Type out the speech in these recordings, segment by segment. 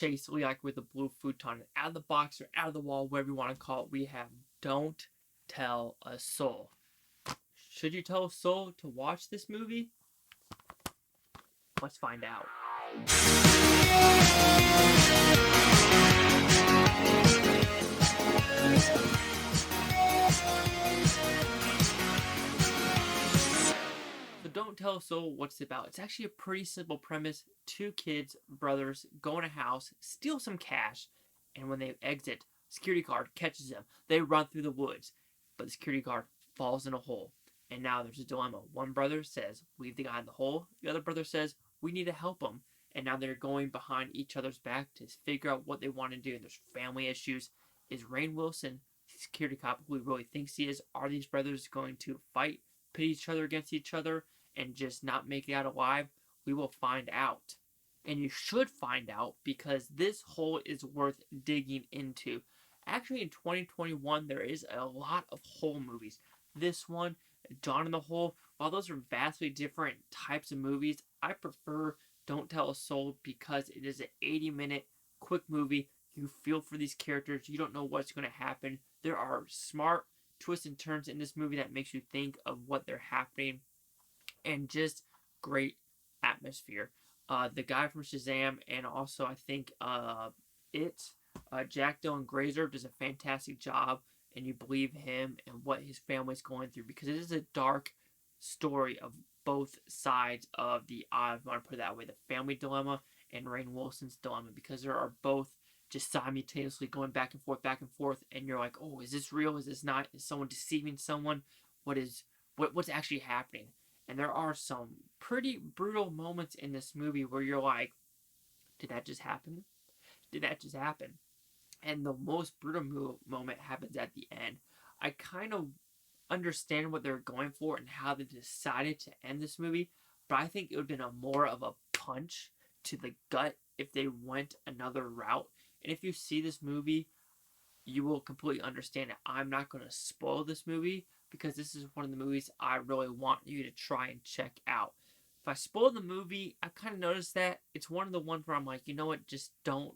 Basically, like with the blue futon, out of the box or out of the wall, whatever you want to call it, we have Don't Tell a Soul. Should you tell a soul to watch this movie? Let's find out. So Don't Tell a Soul what's it about. It's actually a pretty simple premise. Two kids, brothers, go in a house, steal some cash, and when they exit, security guard catches them. They run through the woods, but the security guard falls in a hole. And now there's a dilemma. One brother says, leave the guy in the hole. The other brother says, we need to help him. And now they're going behind each other's back to figure out what they want to do. And there's family issues. Is Rainn Wilson, the security cop who he really thinks he is, are these brothers going to fight, pit each other against each other, and just not make it out alive? We will find out. And you should find out because this hole is worth digging into. Actually, in 2021, there is a lot of hole movies. This one, Dawn in the Hole, while those are vastly different types of movies, I prefer Don't Tell a Soul because it is an 80-minute quick movie. You feel for these characters. You don't know what's going to happen. There are smart twists and turns in this movie that makes you think of what they're happening, and just great atmosphere. The guy from Shazam, and also I think Jack Dylan Grazer does a fantastic job, and you believe him and what his family's going through because it is a dark story of both sides of the I want to put it that way, the family dilemma and Rainn Wilson's dilemma, because there are both just simultaneously going back and forth, and you're like, oh, is this real? Is this not? Is someone deceiving someone? What's actually happening? And there are some pretty brutal moments in this movie where you're like, did that just happen? Did that just happen? And the most brutal moment happens at the end. I kind of understand what they're going for and how they decided to end this movie, but I think it would have been more of a punch to the gut if they went another route. And if you see this movie, you will completely understand it. I'm not going to spoil this movie because this is one of the movies I really want you to try and check out. If I spoil the movie, I kind of noticed that it's one of the ones where I'm like, you know what, just don't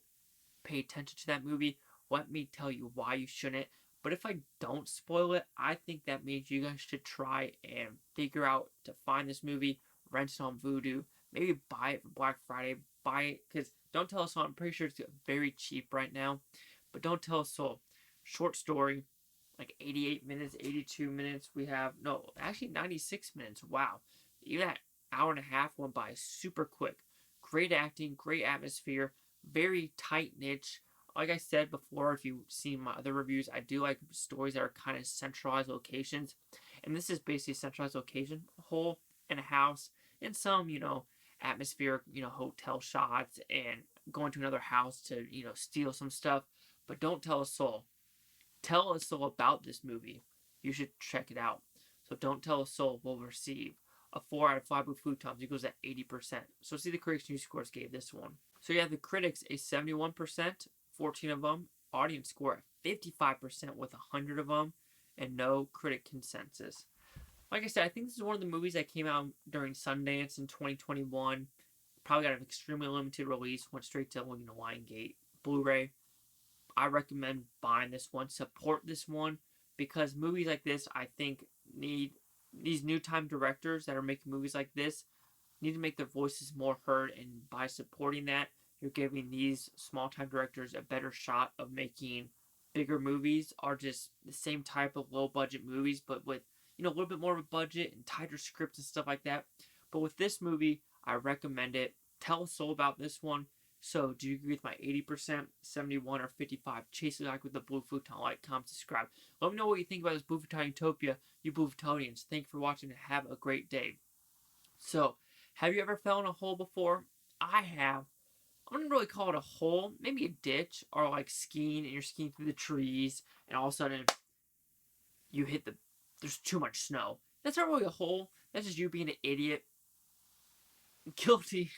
pay attention to that movie. Let me tell you why you shouldn't. But if I don't spoil it, I think that means you guys should try and figure out to find this movie, rent it on Vudu, maybe buy it for Black Friday, buy it, because Don't Tell a Soul, I'm pretty sure it's very cheap right now, but Don't Tell a Soul, short story, like 88 minutes, 82 minutes, we have, no, actually 96 minutes, wow, even that hour and a half went by super quick, great acting, great atmosphere, very tight niche. Like I said before, if you've seen my other reviews, I do like stories that are kind of centralized locations. And this is basically a centralized location, a hole in a house, and some, atmospheric, hotel shots, and going to another house to, steal some stuff. But don't tell a soul. Tell a soul about this movie. You should check it out. So Don't Tell a Soul will receive a 4 out of 5 with Futons. It goes at 80%. So see the critics' news scores gave this one. So you have the critics a 71%, 14 of them. Audience score at 55% with 100 of them. And no critic consensus. Like I said, I think this is one of the movies that came out during Sundance in 2021. Probably got an extremely limited release. Went straight to, Lionsgate, Blu-ray. I recommend buying this one. Support this one. Because movies like this, I think, need these new time directors that are making movies like this need to make their voices more heard, and by supporting that, you're giving these small time directors a better shot of making bigger movies, or just the same type of low budget movies, but with a little bit more of a budget and tighter scripts and stuff like that. But with this movie, I recommend it. Tell a soul about this one. So, do you agree with my 80%, 71, or 55? Chase it like with the Blue Futon. Like, comment, subscribe. Let me know what you think about this Blue Futon Utopia, you Blue Futonians. Thank you for watching and have a great day. So, have you ever fell in a hole before? I have. I wouldn't really call it a hole. Maybe a ditch, or like skiing, and you're skiing through the trees, and all of a sudden, you hit there's too much snow. That's not really a hole. That's just you being an idiot. Guilty.